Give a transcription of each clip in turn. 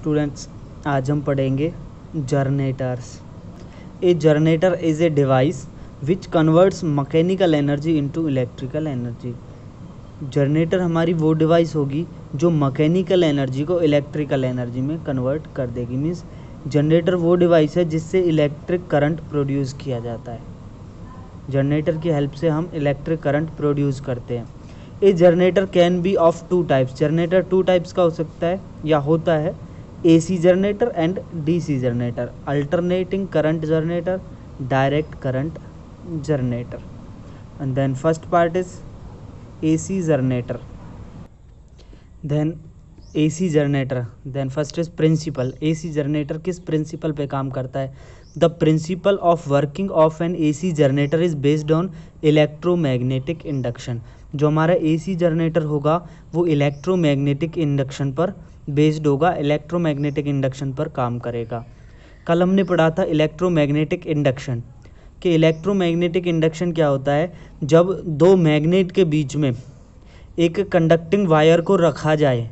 Students, आज हम पढ़ेंगे generators. A generator is a device which converts mechanical energy into electrical energy. Generator हमारी वो डिवाइस होगी जो मैकेनिकल एनर्जी को इलेक्ट्रिकल एनर्जी में कन्वर्ट कर देगी। मीन्स जनरेटर वो डिवाइस है जिससे इलेक्ट्रिक करंट प्रोड्यूस किया जाता है। जनरेटर की हेल्प से हम इलेक्ट्रिक करंट प्रोड्यूस करते हैं। A generator can be of two types. Generator two types का हो सकता है या होता है, AC generator and DC generator, alternating current generator, direct current generator. And then first part is AC generator, then AC generator, then first is principle. AC generator किस principle पे काम करता है? The principle of working of an AC generator is based on electromagnetic induction. जो हमारा AC generator होगा वो electromagnetic induction पर बेस्ड होगा, इलेक्ट्रोमैग्नेटिक इंडक्शन पर काम करेगा। कल हमने पढ़ा था इलेक्ट्रोमैग्नेटिक इंडक्शन कि इलेक्ट्रोमैग्नेटिक इंडक्शन क्या होता है। जब दो मैग्नेट के बीच में एक कंडक्टिंग वायर को रखा जाए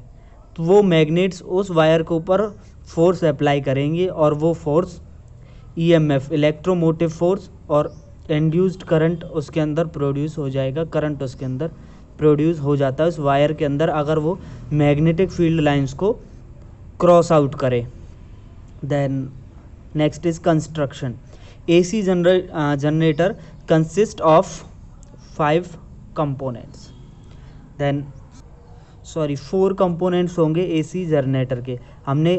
तो वो मैग्नेट्स उस वायर के ऊपर फोर्स अप्लाई करेंगे और वो फोर्स EMF, इलेक्ट्रोमोटिव फोर्स, और इंड्यूस्ड करंट उसके अंदर प्रोड्यूस हो जाएगा। करंट उसके अंदर प्रोड्यूस हो जाता है उस वायर के अंदर अगर वो मैग्नेटिक फील्ड लाइंस को क्रॉस आउट करे। Then next is construction. AC generator consist of 5 components. Then 4 components होंगे AC जनरेटर के। हमने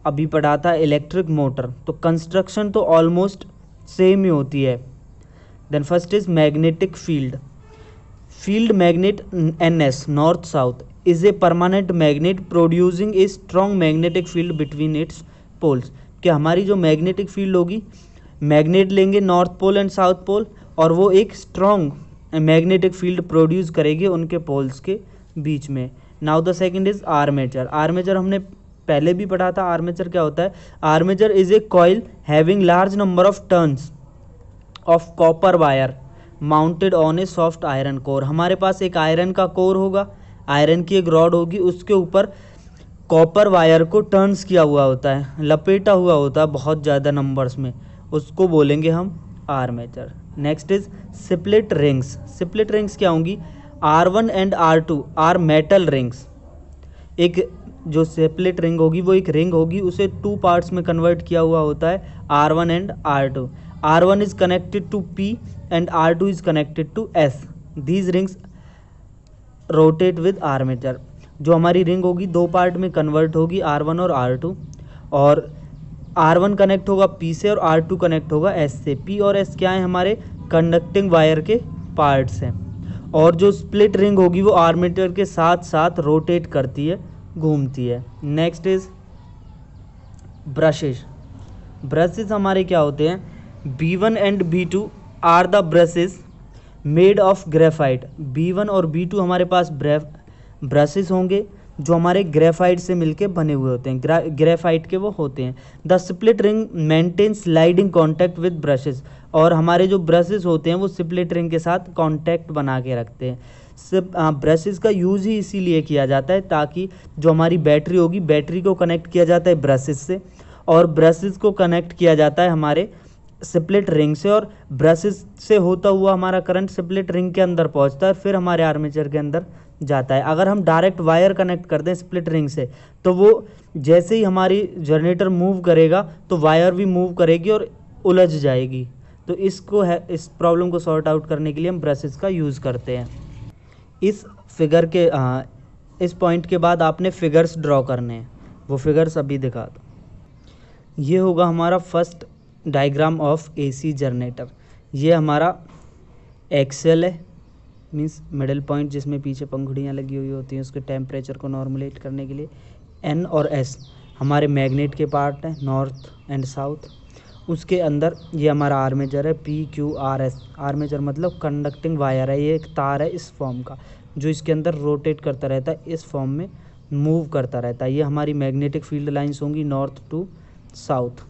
अभी पढ़ा था इलेक्ट्रिक मोटर, तो कंस्ट्रक्शन तो ऑलमोस्ट सेम ही होती है। Then first is magnetic field. Field magnet NS, north south, is a permanent magnet producing a strong magnetic field between its poles. कि हमारी जो मैग्नेटिक फील्ड होगी, मैग्नेट लेंगे north pole and south pole और वो एक स्ट्रॉन्ग मैग्नेटिक फील्ड प्रोड्यूस करेगी उनके पोल्स के बीच में। Now the second is armature. Armature हमने पहले भी पढ़ा था। आर्मेचर क्या होता है? Armature is a coil having large number of turns of copper wire mounted on A soft iron core. हमारे पास एक आयरन का कोर होगा, आयरन की एक रॉड होगी, उसके ऊपर कॉपर वायर को टर्न्स किया हुआ होता है, लपेटा हुआ होता है बहुत ज़्यादा नंबर्स में, उसको बोलेंगे हम armature. Next is split rings. Split rings क्या होंगी? R1 and R2 are metal rings. एक जो स्प्लिट रिंग होगी वो एक रिंग होगी, उसे 2 पार्ट्स में कन्वर्ट किया हुआ होता है, R1 and R2। R1 is connected to P and R2 is connected to S। These rings rotate with armature. जो हमारी रिंग होगी 2 पार्ट में कन्वर्ट होगी, R1 और R2, और R1 कनेक्ट होगा P से और R2 कनेक्ट होगा S से। P और S क्या है? हमारे कंडक्टिंग वायर के पार्ट्स हैं। और जो स्प्लिट रिंग होगी वो आर्मेचर के साथ साथ रोटेट करती है, घूमती है। Next is brushes. ब्रशेज हमारे क्या होते हैं? B1 and B2 are the brushes made of graphite. B1 और B2 हमारे पास ब्रशेज होंगे जो हमारे ग्रेफाइट से मिलके बने हुए होते हैं, ग्रेफाइट के वो होते हैं। The split ring maintain sliding contact with brushes. और हमारे जो ब्रशेज होते हैं वो स्प्लिट रिंग के साथ कॉन्टैक्ट बना के रखते हैं। ब्रशेज का यूज़ ही इसीलिए किया जाता है ताकि जो हमारी बैटरी होगी, बैटरी को कनेक्ट किया जाता है ब्रशेज से, और ब्रशेज को कनेक्ट किया जाता है हमारे स्प्लिट रिंग से, और ब्रशेज से होता हुआ हमारा करंट स्प्लिट रिंग के अंदर पहुंचता है, फिर हमारे आर्मेचर के अंदर जाता है। अगर हम डायरेक्ट वायर कनेक्ट कर दें स्प्लिट रिंग से तो वो जैसे ही हमारी जनरेटर मूव करेगा तो वायर भी मूव करेगी और उलझ जाएगी। तो इस प्रॉब्लम को सॉर्ट आउट करने के लिए हम ब्रशेज का यूज़ करते हैं। इस फिगर के इस पॉइंट के बाद आपने फिगर्स ड्रॉ करने हैं, वो फिगर्स अभी दिखा दो। ये होगा हमारा first diagram of AC generator. ये हमारा एक्सेल है, मीन्स मिडिल पॉइंट जिसमें पीछे पंखुड़ियाँ लगी हुई होती हैं उसके टेम्परेचर को नॉर्मलेट करने के लिए। N और S हमारे मैग्नेट के पार्ट हैं, नॉर्थ एंड साउथ। उसके अंदर ये हमारा आर्मेचर है, PQRS। आर्मेचर मतलब कंडक्टिंग वायर है, ये एक तार है इस फॉर्म का जो इसके अंदर रोटेट करता रहता है, इस फॉर्म में मूव करता रहता है। ये हमारी मैग्नेटिक फील्ड लाइंस होंगी नॉर्थ टू साउथ।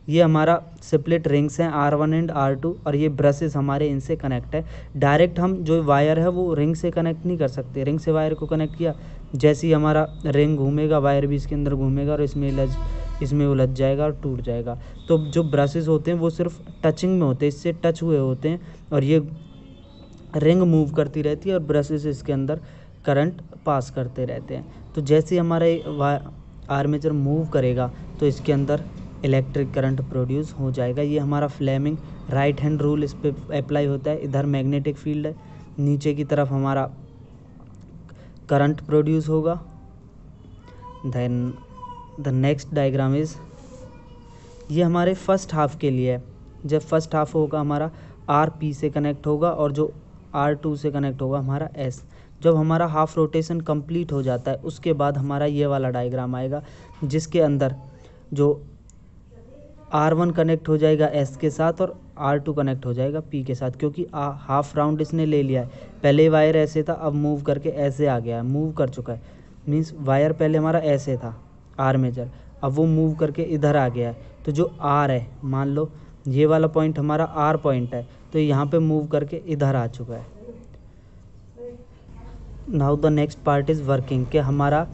ये हमारा स्प्लिट रिंग्स हैं R1 एंड R2, और ये ब्रशेस हमारे इनसे कनेक्ट है। डायरेक्ट हम जो वायर है वो रिंग से कनेक्ट नहीं कर सकते, रिंग से वायर को कनेक्ट किया जैसे ही हमारा रिंग घूमेगा वायर भी इसके अंदर घूमेगा और इसमें उलझ जाएगा और टूट जाएगा। तो जो ब्रशेस होते हैं वो सिर्फ टचिंग में होते हैं, इससे टच हुए होते हैं और ये रिंग मूव करती रहती है और ब्रशेस इसके अंदर करंट पास करते रहते हैं। तो जैसे हमारा आर्मेचर मूव करेगा तो इसके अंदर इलेक्ट्रिक करंट प्रोड्यूस हो जाएगा। ये हमारा फ्लेमिंग राइट हैंड रूल इस पे अप्लाई होता है। इधर मैग्नेटिक फील्ड है, नीचे की तरफ हमारा करंट प्रोड्यूस होगा। Then the next diagram is, ये हमारे फर्स्ट हाफ के लिए है। जब फर्स्ट हाफ होगा हमारा आर पी से कनेक्ट होगा और जो R2 से कनेक्ट होगा हमारा S। जब हमारा हाफ रोटेशन कंप्लीट हो जाता है उसके बाद हमारा ये वाला डायग्राम आएगा जिसके अंदर जो R1 कनेक्ट हो जाएगा S के साथ और R2 कनेक्ट हो जाएगा P के साथ, क्योंकि हाफ राउंड इसने ले लिया है। पहले वायर ऐसे था, अब मूव करके ऐसे आ गया है, मूव कर चुका है। मीन्स वायर पहले हमारा ऐसे था आर्मेचर, अब वो मूव करके इधर आ गया है। तो जो R है, मान लो ये वाला पॉइंट हमारा R पॉइंट है, तो यहाँ पे मूव करके इधर आ चुका है। Now the next part is working, कि हमारा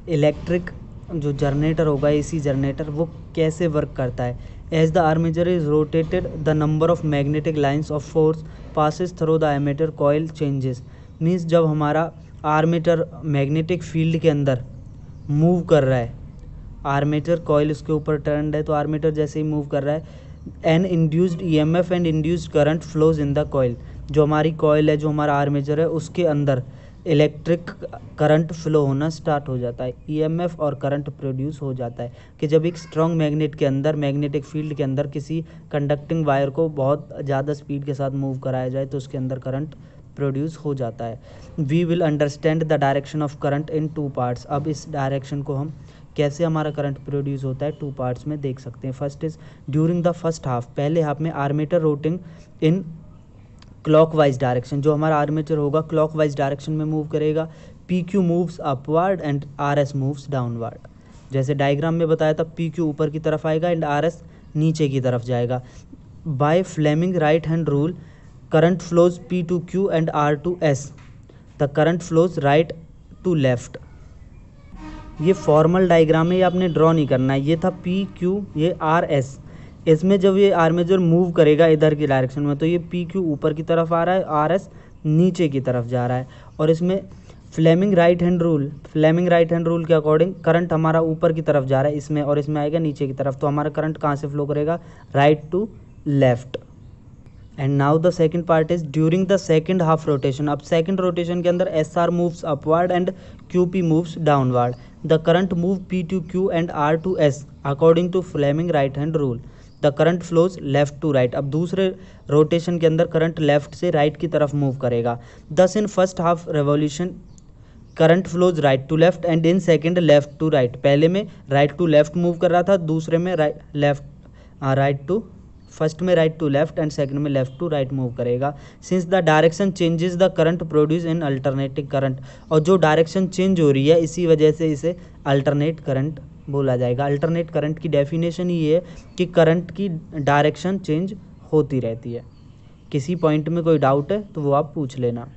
इलेक्ट्रिक जो जनरेटर होगा AC जनरेटर वो कैसे वर्क करता है। As the armature is rotated the number of magnetic lines of force passes through the armature coil changes. Means जब हमारा आर्मेचर मैग्नेटिक फील्ड के अंदर मूव कर रहा है, आर्मेचर कॉइल उसके ऊपर टर्न्ड है, तो आर्मेचर जैसे ही मूव कर रहा है an induced EMF and induced current flows in the coil. जो हमारी कॉइल है, जो हमारा आर्मेचर है, उसके अंदर इलेक्ट्रिक करंट फ्लो होना स्टार्ट हो जाता है, EMF और करंट प्रोड्यूस हो जाता है। कि जब एक स्ट्रॉन्ग मैग्नेट के अंदर, मैग्नेटिक फील्ड के अंदर किसी कंडक्टिंग वायर को बहुत ज़्यादा स्पीड के साथ मूव कराया जाए तो उसके अंदर करंट प्रोड्यूस हो जाता है। We will understand the direction of current in 2 parts. अब इस डायरेक्शन को हम कैसे हमारा करंट प्रोड्यूस होता है 2 पार्ट्स में देख सकते हैं। First is during the first half, पहले हाफ में आर्मेचर रोटिंग इन क्लॉकवाइज डायरेक्शन। जो हमारा आर्मेचर होगा क्लॉकवाइज डायरेक्शन में मूव करेगा। PQ moves upward and RS moves downward. जैसे डायग्राम में बताया था, PQ ऊपर की तरफ आएगा एंड RS नीचे की तरफ जाएगा। By Fleming right hand rule current flows P to Q and R to S। The current flows right to left. ये फॉर्मल डायग्राम है, ये आपने ड्रॉ नहीं करना है। ये था PQ, ये RS। इसमें जब ये आर्मेचर मूव करेगा इधर की डायरेक्शन में तो ये PQ ऊपर की तरफ आ रहा है, RS नीचे की तरफ जा रहा है। और इसमें फ्लेमिंग राइट हैंड रूल के अकॉर्डिंग करंट हमारा ऊपर की तरफ जा रहा है इसमें, और इसमें आएगा नीचे की तरफ। तो हमारा करंट कहाँ से फ्लो करेगा, right to left. And now the second part is during the second half rotation. अब सेकंड रोटेशन के अंदर SR moves upward and QP moves downward. The current move P to Q and R to S according to Fleming right hand rule. The current flows left to right. अब दूसरे rotation के अंदर current left से right की तरफ move करेगा। Thus in first half revolution current flows right to left and in second left to right. पहले में राइट टू लेफ्ट मूव कर रहा था, दूसरे में फर्स्ट में right to left and second में लेफ्ट टू राइट मूव करेगा। Since the direction changes the current produce in alternating current. और जो डायरेक्शन चेंज हो रही है इसी वजह से इसे अल्टरनेट करंट बोला जाएगा। अल्टरनेट करंट की डेफिनेशन ये है कि करंट की डायरेक्शन चेंज होती रहती है। किसी पॉइंट में कोई डाउट है तो वो आप पूछ लेना।